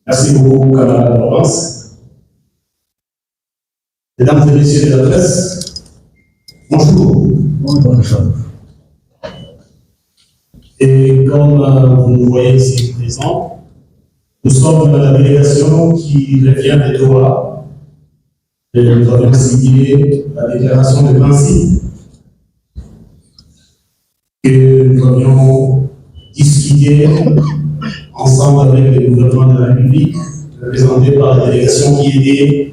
Merci beaucoup, camarade Laurence. Mesdames et messieurs de la presse, bonjour. Bonjour. Et comme vous nous voyez ici présents, nous sommes la délégation qui revient de Doha. Et nous avons signé la déclaration de principe que nous avions discuté ensemble avec le gouvernement de la République, représenté par la délégation qui était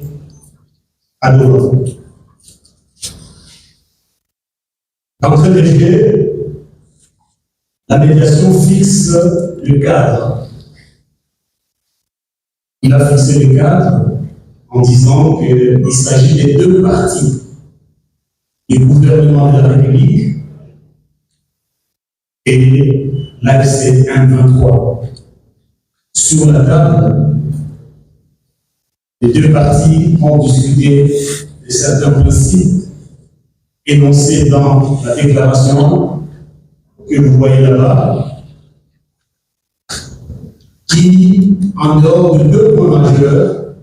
à Doha. D'entrée de jeu, la médiation fixe le cadre. Il a fixé le cadre en disant qu'il s'agit des deux parties, le gouvernement de la République et l'AFC 123. Sur la table, les deux parties ont discuté de certains principes énoncés dans la déclaration que vous voyez là-bas, qui, en dehors de deux points majeurs,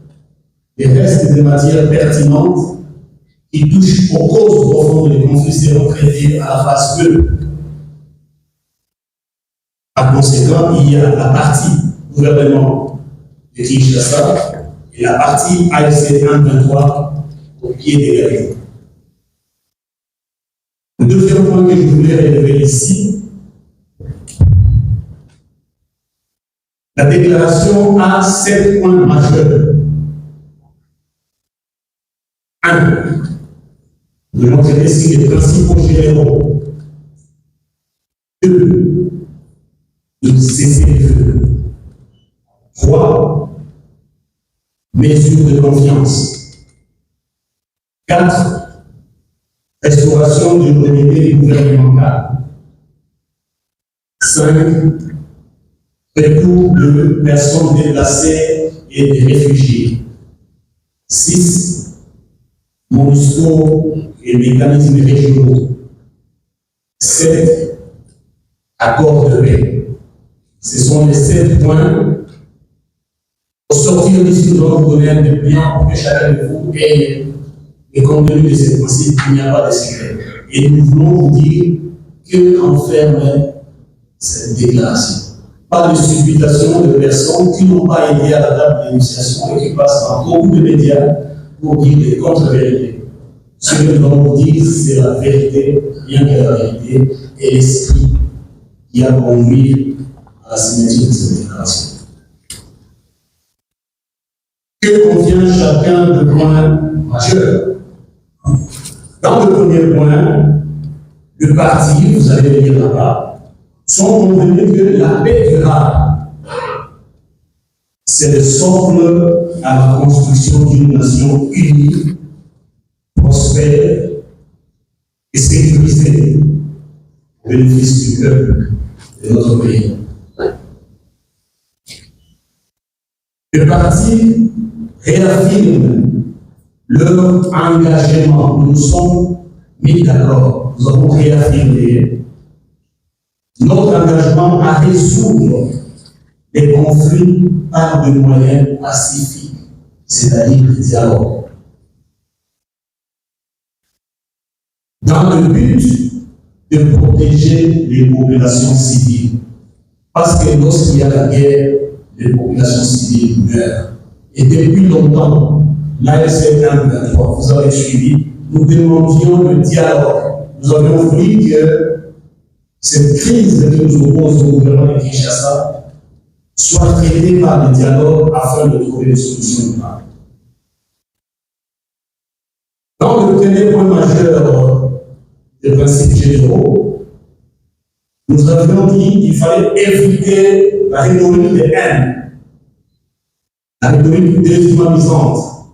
les restes des matières pertinentes qui touchent aux causes profondes des conflits seront traités à la phase 2. Par conséquent, il y a la partie gouvernement de Kinshasa et la partie AFC 123 au pied des galeries. Le deuxième point que je voulais relever ici, la déclaration a 7 points majeurs. 1. Nous devons traiter ici les principaux généraux. 2. De cesser le feu. 3. Mesures de confiance. 4. Restauration de l'unité gouvernementale. 5. Retour de personnes déplacées et des réfugiés. 6. MONUSCO et mécanismes régionaux. 7. Accord de paix. Ce sont les 7 points. Au sortir d'ici, nous allons vous donner un dépliant pour que chacun de vous ait le contenu de ces principes. Il n'y a pas de secret. Et nous voulons vous dire que enferme cette déclaration. Pas de supputation de personnes qui n'ont pas été à la table de négociation et qui passent dans beaucoup de médias pour dire des contre-vérités. Ce que nous allons vous dire, c'est la vérité, rien que la vérité, et l'esprit qui a conduit à la signature de cette déclaration. Que contient chacun de points majeurs? Dans le premier point, le parti, vous allez le lire là-bas, sont convenus que la paix durable, c'est le socle à la construction d'une nation unie, prospère et sécurisée au bénéfice du peuple de notre pays. Le parti réaffirme leur engagement. Nous nous sommes mis d'accord, nous avons réaffirmé notre engagement à résoudre les conflits par des moyens pacifiques, c'est-à-dire le dialogue. Dans le but de protéger les populations civiles. Parce que lorsqu'il y a la guerre, les populations civiles meurent. Et depuis longtemps, l'AFC 123, vous avez suivi, nous demandions le dialogue. Nous avions voulu que cette crise que nous oppose au gouvernement de Kinshasa soit traitée par le dialogue afin de trouver des solutions durables. Dans le premier point majeur des principes généraux, nous avions dit qu'il fallait éviter la rhétorique de haine, la rhétorique déshumanisante,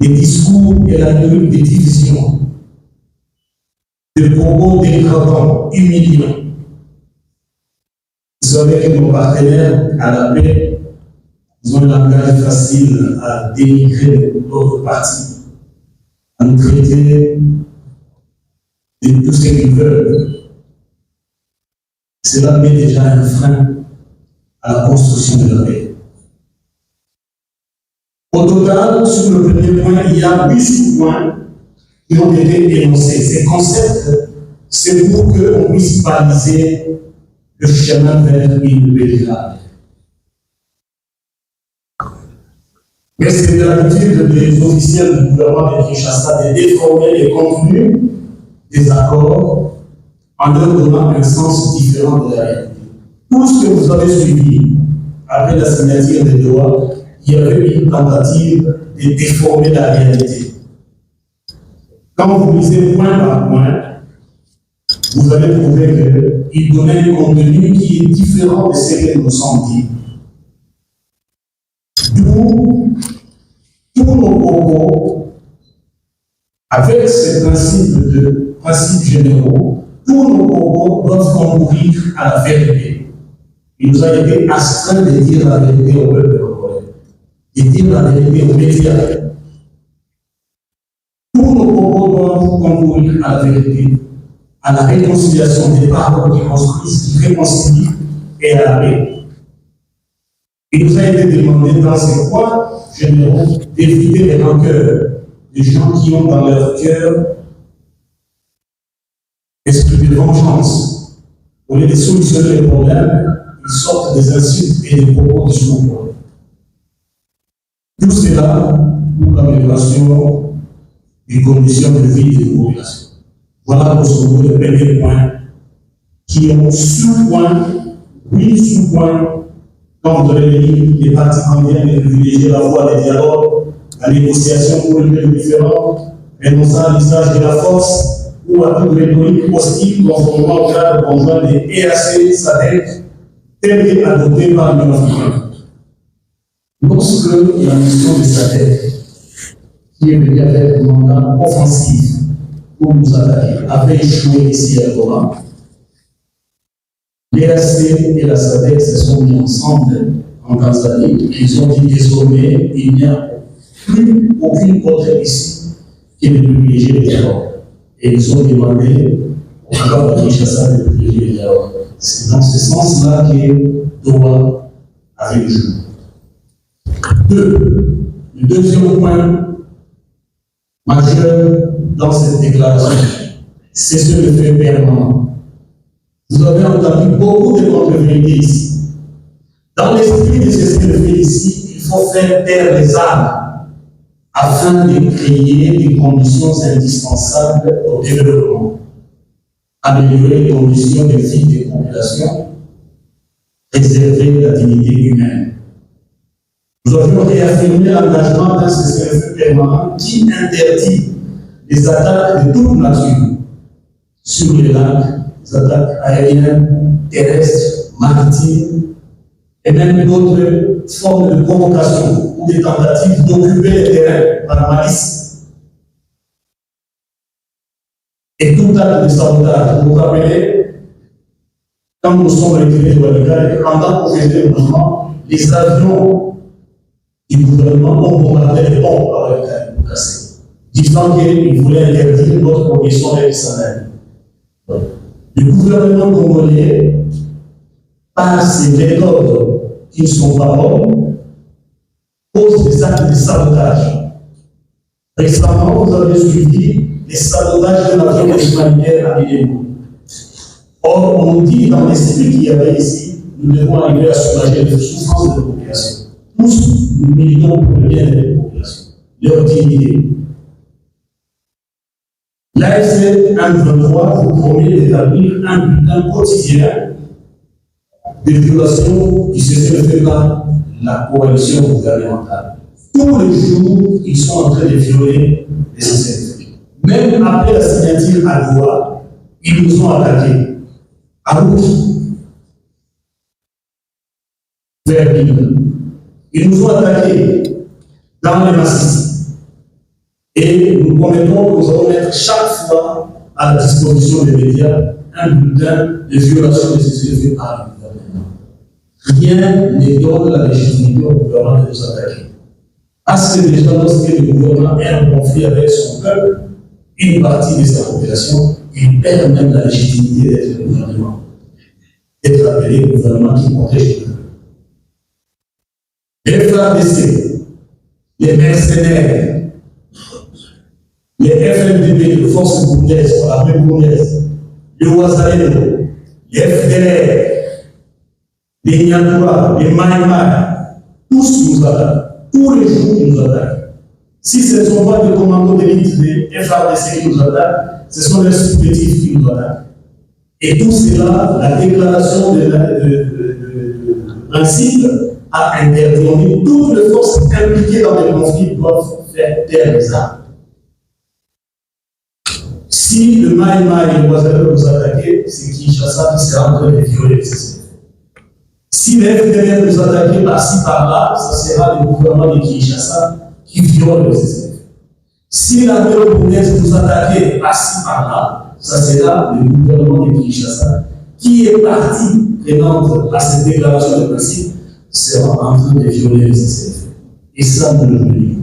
les discours et la rhétorique de division, des propos dégradants, humiliants. Vous savez que nos partenaires à la paix, ils ont un langage facile à dénigrer d'autres parties, à nous traiter de tout ce qu'ils veulent. Cela met déjà un frein à la construction de la paix. Au total, sur le premier point, il y a 8 sous-points qui ont été énoncés. Ces concepts, c'est pour qu'on puisse baliser le chemin vers une véritable. Mais c'est de l'habitude des officiels du gouvernement de Kinshasa de déformer les contenus des accords en leur donnant un sens différent de la réalité. Tout ce que vous avez suivi après la signature des Doha, il y avait une tentative de déformer la réalité. Quand vous lisez point par point, vous allez trouver qu'il donnait un contenu qui est différent de ce que nous sommes dit. D'où tous nos propos, avec ces principes généraux, tous nos propos doivent concourir à la vérité. Il nous a été astreint de dire la vérité au peuple congolais, de dire la vérité aux médias. Tous nos propos doivent concourir à la vérité, à la réconciliation des paroles qui construisent, qui réconcilient et à la paix. Il nous a été demandé dans ces points généraux d'éviter les rancœurs des gens qui ont dans leur cœur l'esprit de vengeance. Au lieu de solutionner les problèmes, ils sortent des insultes et des propos de sourds. Tout cela pour l'amélioration des conditions de vie des populations. Voilà pour ce le premier point, qui ont sous-points, 8 sous-points. Quand vous allez lire, les partis conviennent de privilégier la voie des dialogues, la négociation pour les différents, renonçant l'usage de la force ou à toute rhétorique hostile conformément au cadre conjoint des EAC, SADC, tel que adopté par l'Union africaine. Lorsque la mission de SADC, qui est venue avec un mandat offensif pour nous attaquer, avait échoué ici à Goma, l'EAC et la SADC se sont mis ensemble en Tanzanie. Ils ont dit désormais il n'y a plus aucune autre issue qui ne privilégie le dialogue. Et ils ont demandé au pouvoir de Kinshasa de privilégier le dialogue. C'est dans ce sens-là que Doha avait le jour. Le deuxième point majeur dans cette déclaration, c'est ce le fait permanent. Vous avez entendu beaucoup de contre-vérités ici. Dans l'esprit de ce que je fais ici, il faut faire taire les armes afin de créer des conditions indispensables au développement, améliorer les conditions de vie des populations, préserver la dignité humaine. Nous avions réaffirmé l'engagement d'un cessez-le-feu permanent qui interdit les attaques de toute nature sur les lacs, les attaques aériennes, terrestres, maritimes, et même d'autres formes de provocation ou des tentatives d'occuper les terrains par malice. Et tout acte de sabotage. Vous vous rappelez, quand nous sommes retirés de Walikale, pendant qu'on faisait le mouvement, les avions du gouvernement ont bombardé les ponts à Walikale pour casser, disant qu'ils voulaient interdire notre progression vers Israël. Le gouvernement congolais, par ces méthodes qui ne sont pas bonnes, pose des actes de sabotage. Récemment, vous avez suivi les sabotages de l'avion humanitaire à Bidémo. Or, on nous dit dans l'esprit qu'il y avait ici, nous devons arriver à soulager les souffrances de la population. Tous, nous militons pour le bien de la population, leur dignité. L'AFC 123 vous promet d'établir un bulletin quotidien de violations qui se sont faites par la coalition gouvernementale. Tous les jours, ils sont en train de violer les cessez-le-feu. Même après la signature à Doha, ils nous ont attaqués. À Rouki, vers Bine. Ils nous ont attaqués dans les massifs. Et nous promettons que nous allons mettre chaque fois à la disposition des médias un bulletin de violation des cessez-le-feu par le gouvernement. Rien ne donne la légitimité au gouvernement de nous attaquer. Parce que déjà, lorsque le gouvernement est en conflit avec son peuple, une partie de sa population, il perd même la légitimité d'être le gouvernement, d'être appelé le gouvernement qui protège le peuple. FARDC, les mercenaires, les FNDB, les forces burundaises, l'armée burundaise, les Ouazalendo, les FDLR, les Nyantoua, les Maïmaï, tous nous attaquent, tous les jours ils nous attaquent. Si ce ne sont pas des commandos d'élite des FARDC qui nous attaquent, ce sont les supplétifs qui nous attaquent. Et tout cela, la déclaration de principe a interdit. Toutes les forces impliquées dans les conflits doivent faire taire les armes. Si le Maïma et le Ouazalendo nous attaquent, c'est Kinshasa qui sera en train de violer les CCF. Si les FDLR nous attaquent par-ci par-là, ce sera le gouvernement de Kinshasa qui viole le CCF. Si l'armée burundaise nous attaquait par-ci par-là, ça sera le gouvernement de Kinshasa qui est partie prenante à cette déclaration de principe sera en train de violer le CCF. Et ça, nous le voulons.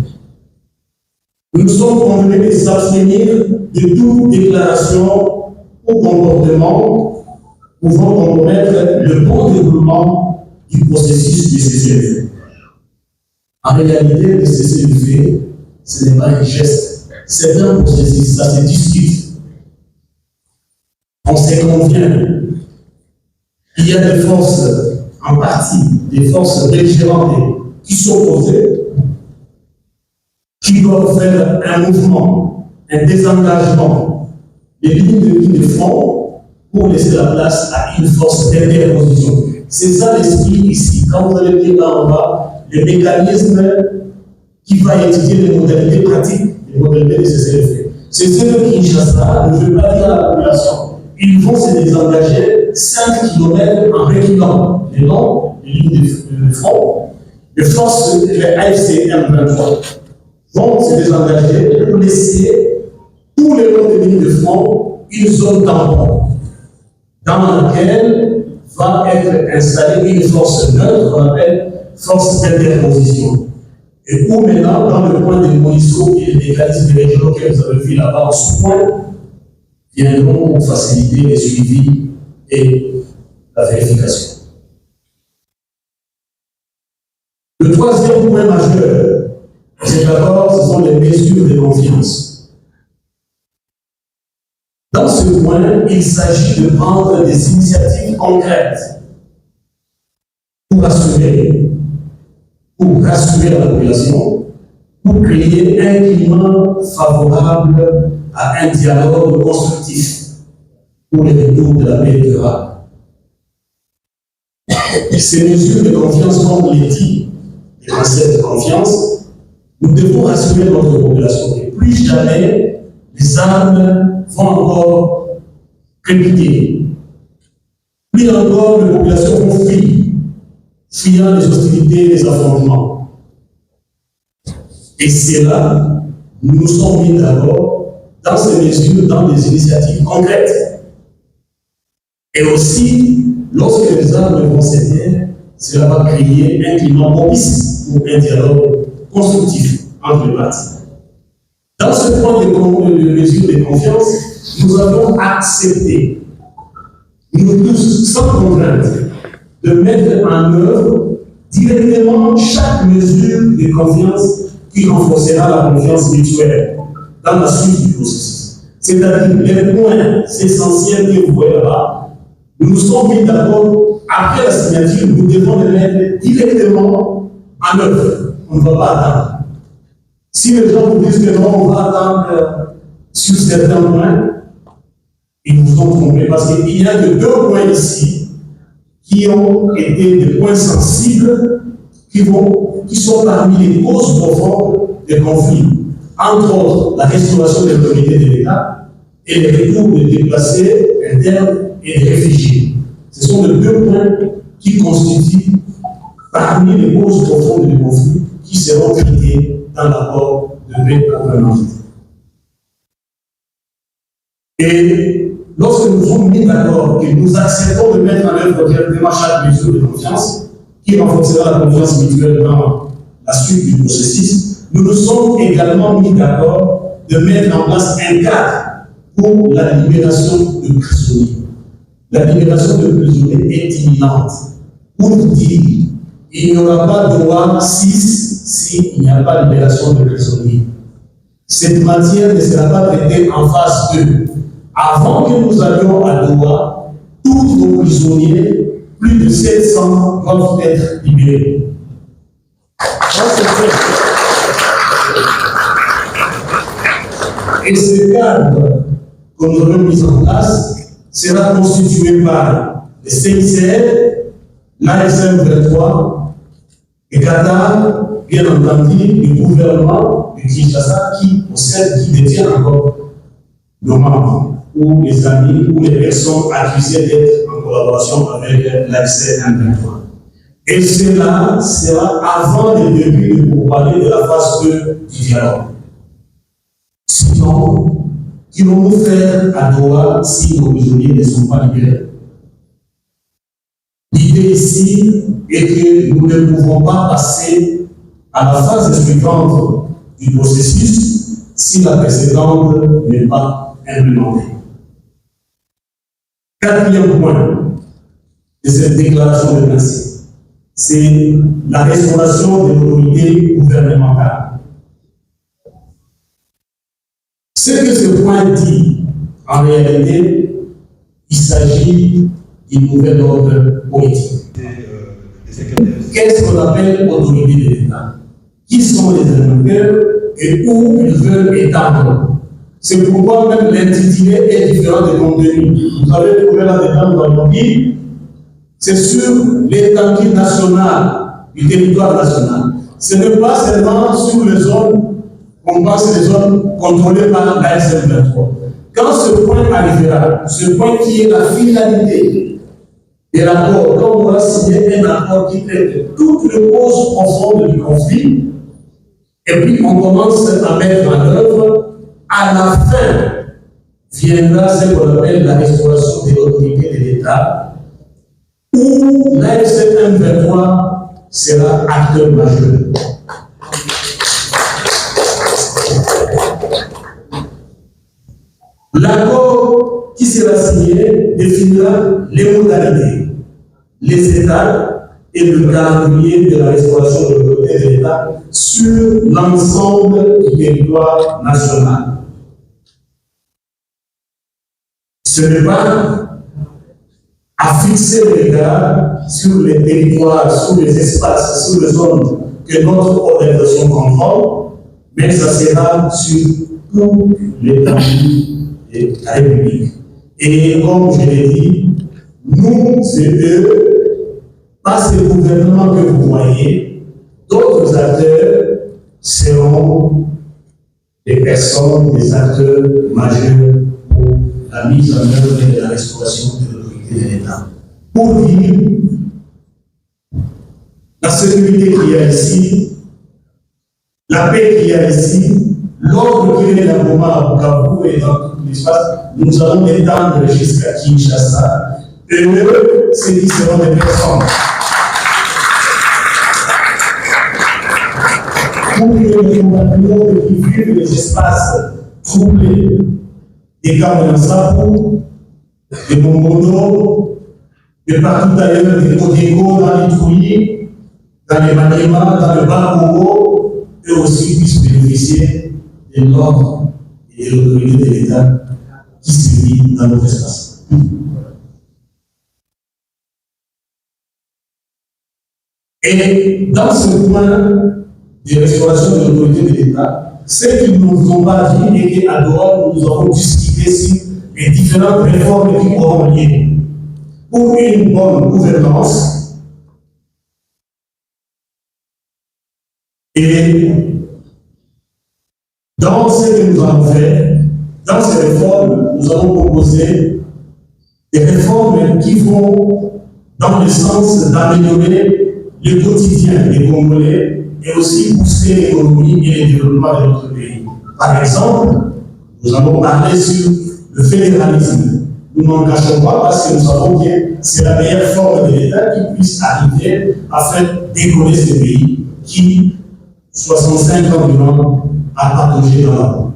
Nous sommes convenus de s'abstenir de toute déclaration ou comportement pouvant compromettre le bon déroulement du processus de cessez-le-feu. En réalité, le cessez-le-feu, ce n'est pas un geste, c'est un processus, ça se discute. On se convient. Il y a des forces en partie, des forces belligérantes qui sont opposées, qui doivent faire un mouvement, un désengagement, des lignes de front pour laisser la place à une force d'interposition. C'est ça l'esprit ici. Quand vous allez dire là en bas, le mécanisme qui va étudier les modalités pratiques, les modalités de cessez-le-feu. C'est ce que Kinshasa ne veut pas dire à la population. Ils vont se désengager 5 km en reculant le long des lignes de front. Les forces de l'AFC M23 vont se désengager pour laisser tous les longs des lignes de front une zone tampon dans laquelle va être installée une force neutre qu'on appelle force d'interposition. Et où maintenant, dans le point de Monisco et les mécanismes régionaux que vous avez vu là-bas en sous-point, viendront pour faciliter les suivis et la vérification. Le troisième point majeur, c'est d'abord, ce sont les mesures de confiance. Dans ce point, il s'agit de prendre des initiatives concrètes pour rassurer la population, pour créer un climat favorable à un dialogue constructif pour le retour de la paix durable. Ces mesures de confiance, comme on l'a dit, les concepts de confiance, nous devons rassurer notre population que plus jamais les armes vont encore crépiter. Plus encore les populations vont fuyant les hostilités et les affrontements. Et c'est là, nous nous sommes mis d'abord dans ces mesures, dans des initiatives concrètes. Et aussi, lorsque les armes vont céder, cela va créer un climat propice pour un dialogue constructif entre les parties. Dans ce point de mesure de confiance, nous avons accepté, nous tous, sans contrainte, de mettre en œuvre directement chaque mesure de confiance qui renforcera la confiance mutuelle dans la suite du processus. C'est-à-dire les points essentiels que vous voyez là-bas, nous nous sommes mis d'accord, après la signature, nous devons les mettre directement en œuvre. On ne va pas attendre. Si les gens vous disent que non, on va attendre sur certains points, ils vous ont trompé parce qu'il y a que 2 points ici qui ont été des points sensibles qui sont parmi les causes profondes des conflits. Entre autres, la restauration de l'autorité de l'État et le retour des déplacés internes et des réfugiés. Ce sont les 2 points qui constituent parmi les causes profondes des conflits qui seront traités dans l'accord de paix gouvernemental. Et lorsque nous sommes mis d'accord et nous acceptons de mettre en œuvre directement chaque mesure de confiance qui renforcera la confiance mutuelle dans la suite du processus, nous nous sommes également mis d'accord de mettre en place un cadre pour la libération de prisonniers. La libération de prisonniers est imminente. Pour dire, il il n'y aura pas de loi 6 s'il n'y a pas de libération de prisonniers. Cette matière ne sera pas traitée en phase 2. Avant que nous allions à Doha, tous nos prisonniers, plus de 700, doivent être libérés. Et ce cadre que nous avons mis en place sera constitué par le CICR, l'ASM 23, et Qatar, bien entendu, le gouvernement de Kinshasa qui possède, qui détient encore nos membres, ou les amis, ou les personnes accusées d'être en collaboration avec l'ASM 23. Et cela sera avant le début de parler de la phase 2 du dialogue. Sinon, qu'allons-nous faire à Doha si nos prisonniers ne sont pas libérés? L'idée ici est que nous ne pouvons pas passer à la phase suivante du processus si la précédente n'est pas implémentée. Quatrième point de cette déclaration de principe, c'est la restauration de l'autorité gouvernementale. Ce que ce point dit, en réalité, il s'agit d'une nouvelle ordre politique. Qu'est-ce qu'on appelle autorité de l'État? Qui sont les électeurs et où ils veulent étendre? C'est pourquoi même l'intitulé est différent des contenus. Vous avez trouvé là-dedans, nous avons dit, c'est sur l'étendue nationale, du territoire national. Ce n'est pas seulement sur les zones, on pense les zones contrôlées par l'ASM 23. Quand ce point arrivera, ce point qui est la finalité de l'accord, quand on va signer un accord qui traite toutes les causes profondes du conflit, et puis on commence à mettre en œuvre, à la fin viendra ce qu'on appelle la restauration de l'autorité de l'État, où l'ASM 23 sera acteur majeur. L'accord qui sera signé définira les modalités, les étapes et le calendrier de la restauration de l'autorité de l'État sur l'ensemble du territoire national. Ce n'est pas à fixer les regards sur les territoires, sur les espaces, sur les zones que notre organisation contrôle, mais ça sera sur tout l'étendue de la République. Et comme je l'ai dit, nous, c'est eux, pas ce gouvernement que vous voyez, d'autres acteurs seront des personnes, des acteurs majeurs pour la mise en œuvre de la restauration de l'autorité de l'État. Pour dire la sécurité qu'il y a ici, la paix qu'il y a ici, l'ordre qui est dans le moment à Bukavu et dans tout l'espace, nous allons étendre jusqu'à Kinshasa. Et eux, c'est qui seront des personnes. Pour que les compatriotes qui vivent les espaces troublés, des Kamanasapu, des Mongondo, de partout ailleurs, des Kodeko, dans les Touilles, dans les Maniema, dans le Bas-Congo, eux aussi puissent bénéficier de l'ordre et de l'autorité de l'État qui se vit dans notre espace. Et dans ce point de restauration de l'autorité de l'État, ce qu'ils ne nous ont pas dit et qu'à Doha, nous avons discuté sur les différentes réformes qui auront lieu pour une bonne gouvernance et dans ce que nous allons faire, dans ces réformes, nous allons proposer des réformes qui vont dans le sens d'améliorer le quotidien des Congolais et aussi pousser l'économie et le développement de notre pays. Par exemple, nous avons parlé sur le fédéralisme. Nous n'en cachons pas parce que nous savons que c'est la meilleure forme de l'État qui puisse arriver à faire décoller ce pays qui, 65 ans durant, a patauger dans la boue.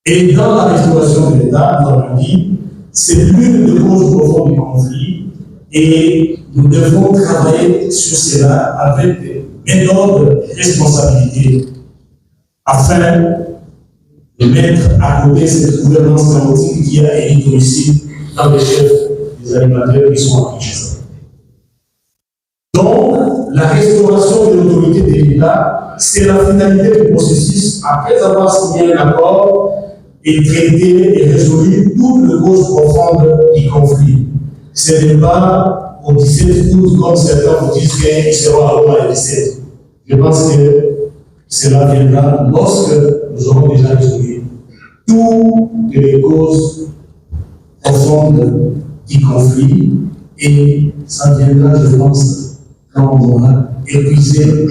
Et dans la restauration de l'État, nous avons dit, c'est l'une des causes profondes du conflit et nous devons travailler sur cela avec énorme responsabilité afin de mettre à côté cette gouvernance chaotique qui a hérité aussi dans les chefs des animateurs qui sont en Kinshasa. Donc, la restauration de l'autorité de l'État, c'est la finalité du processus après avoir signé un accord et traité et résolu toutes les causes profondes du conflit. Ce n'est pas au 17 août, comme certains vous disent qu'ils seront à Roma le 17. Je pense que cela viendra lorsque nous aurons déjà résolu toutes les causes profondes du conflit et ça viendra, je pense, quand on aura épuisé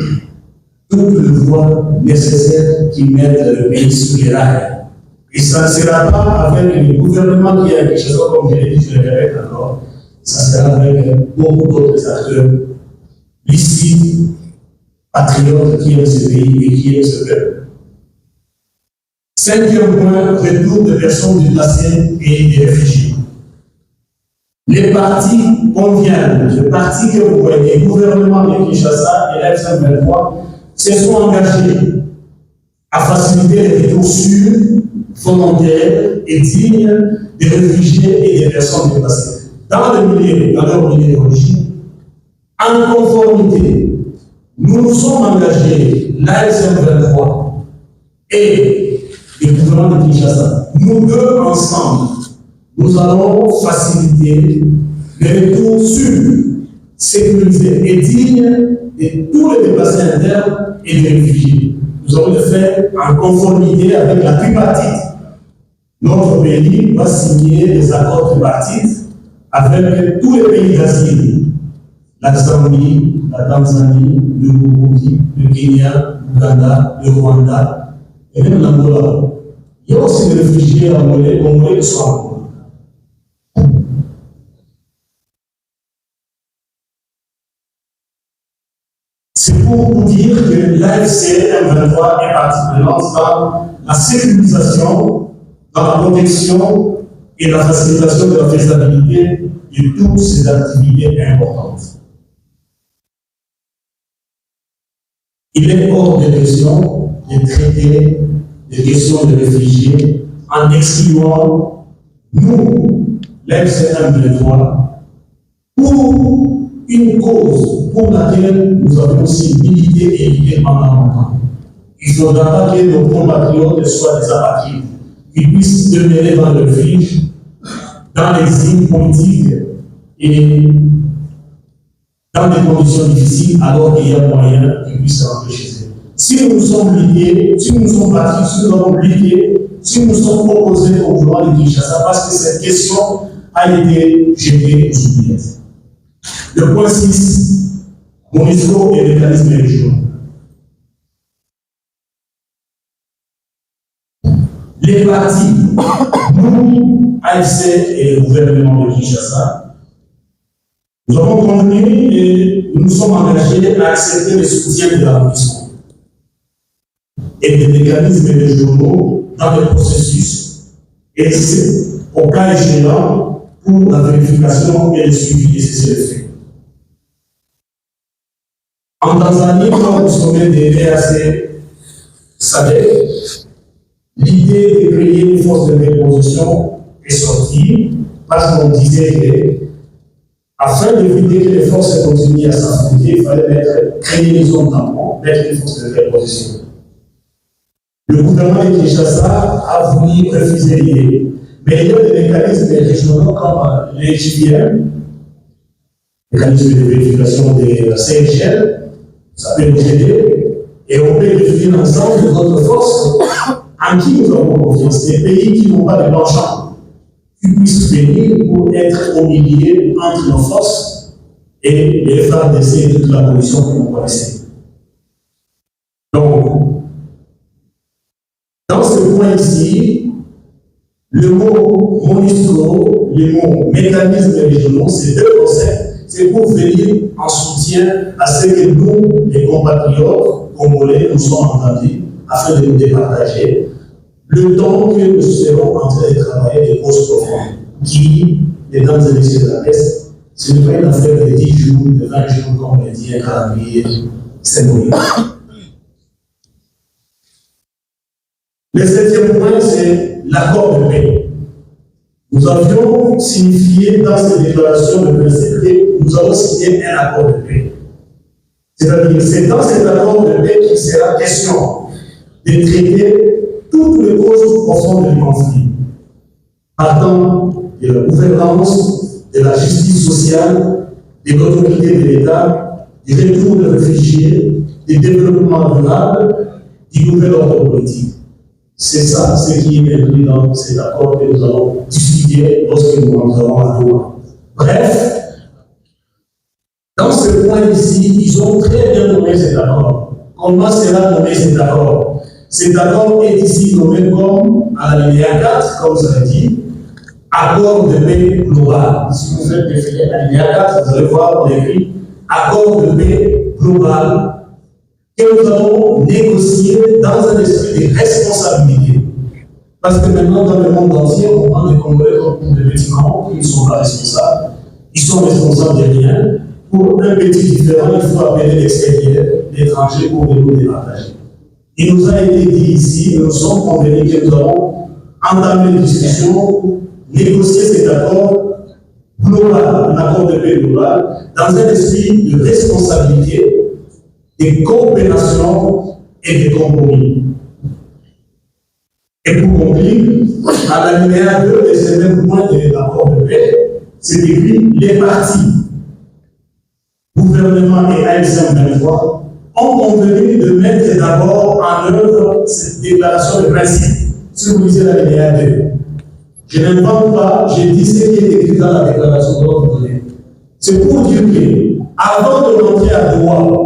toutes les voies nécessaires qui mettent le pays sur les rails. Et ça ne sera pas avec le gouvernement qui a quelque chose, comme je l'ai dit, je le répète encore, ça sera avec beaucoup d'autres acteurs ici, patriotes qui aiment ce pays et qui aiment ce peuple. Cinquième point, retour des personnes déplacées et des réfugiés. Les partis conviennent, les partis que vous voyez, le gouvernement de Kinshasa et l'F-23, se sont engagés à faciliter les retours sûrs, volontaires et dignes des réfugiés et des personnes déplacées. Dans leur milieu d'origine, en conformité, nous nous sommes engagés, l'ASM23 et le gouvernement de Kinshasa, nous deux ensemble, nous allons faciliter les retours sûrs, sécurisés et dignes de tous les déplacés internes et des réfugiés. Nous allons le faire en conformité avec la tripartite. Notre pays va signer des accords tripartites avec tous les pays d'asile, la Zambie, la Tanzanie, le Burundi, le Kenya, l'Ouganda, le Rwanda, et même l'Angola. Il y a aussi des réfugiés congolais qui sont en Angola. C'est pour vous dire que l'AFC-M23 est partie prenante dans la sécurisation, dans la protection et la facilitation de la faisabilité de toutes ces activités importantes. Il est hors de question de traiter des questions de réfugiés en excluant nous, l'AFC-M23, pour une cause pour laquelle nous avons aussi milité et lutté pendant longtemps. Il ne faudra pas que nos compatriotes soient des apatrides, qu'ils puissent demeurer dans le refuge, dans l'exil politique et dans des conditions difficiles, alors qu'il y a moyen qu'ils puissent rentrer chez eux. Si nous nous sommes liés, si nous nous sommes battus, si nous avons lutté, si nous nous sommes opposés au gouvernement de Kinshasa, parce que cette question a été jetée aux oubliettes. Le point 6, MONUSCO et mécanismes régionaux. Les partis, nous, AFC et le gouvernement de Kinshasa, nous avons convenu et nous sommes engagés à accepter le soutien de la MONUSCO et des mécanismes régionaux dans le processus et au cas échéant pour la vérification et le suivi de ces effets. En Tanzanie, lors du sommet des DAC SADC, l'idée de créer une force de reposition est sortie parce qu'on disait que, afin d'éviter que les forces continuent à s'affronter, il fallait créer une zone tampon, mettre une force de reposition. Le gouvernement de Kinshasa a voulu refuser l'idée, mais il y a des mécanismes régionaux comme les JVM, mécanisme de vérification de la CNGL, ça peut nous aider, et on peut définir ensemble d'autres forces en qui nous avons confiance, des pays qui n'ont pas de penchant, qui puissent venir pour être au milieu entre nos forces et les FARDC et toute la commission que vous connaissez. Donc, dans ce point ici, le mot MONUSCO, le mot mécanisme régionaux, c'est deux concepts. C'est pour venir en soutien à ce que nous, les compatriotes congolais, nous sommes entendus afin de nous départager le temps que nous serons en train de travailler des causes profondes qui, mesdames et messieurs de la presse, Ce n'est pas une affaire de 10 jours, de 20 jours, comme on l'a dit, un calendrier symbolique. Le 7e point, c'est l'accord de paix. Nous avions signifié dans cette déclaration de principe que nous avons signé un accord de paix. C'est-à-dire que c'est dans cet accord de paix qu'il sera question de traiter toutes les causes profondes du conflit, partant de la gouvernance, de la justice sociale, de l'autorité de l'État, du retour des réfugiés, du développement durable, du nouvel ordre politique. C'est ça ce qui est inclus dans cet accord que nous allons discuter lorsque nous rentrerons à Doha. Bref, dans ce point ici, ils ont très bien nommé cet accord. Comment sera nommé cet accord? Cet accord est ici nommé comme, à l'alinéa 4, comme ça l'a dit, accord de paix global. Si vous faites défiler l'alinéa 4, vous allez voir, on écrit accord de paix global que nous allons négocier dans un esprit de responsabilité. Parce que maintenant, dans le monde entier, on prend des Congolais comme des petits camps, ils ne sont pas responsables. Ils sont responsables de rien. Pour un petit différent, il faut appeler l'extérieur, l'étranger, pour nous départager. Il nous a été dit ici, nous sommes convenus que nous allons entamer une discussion pour négocier cet accord global, un accord de paix global, dans un esprit de responsabilité, de coopération et de compromis. Et pour conclure, à l'alinéa 2 de ce même point de l'accord de paix, c'est écrit les partis, gouvernement et ASM 23, ont convenu de mettre d'abord en œuvre cette déclaration de principe. Si vous lisez l'alinéa 2, je n'invente pas, je dis ce qui est écrit dans la déclaration de l'ordre. C'est pour dire que, avant de rentrer à Doha,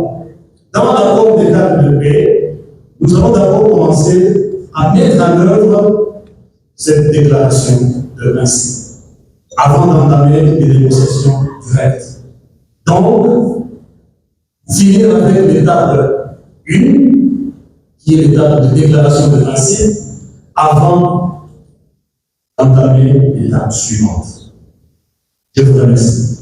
dans l'accord de cadre de paix, nous allons d'abord commencer à mettre en œuvre cette déclaration de principe, avant d'entamer des négociations directes. Donc, finir avec l'étape 1, qui est l'étape de déclaration de principe, avant d'entamer l'étape suivante. Je vous remercie.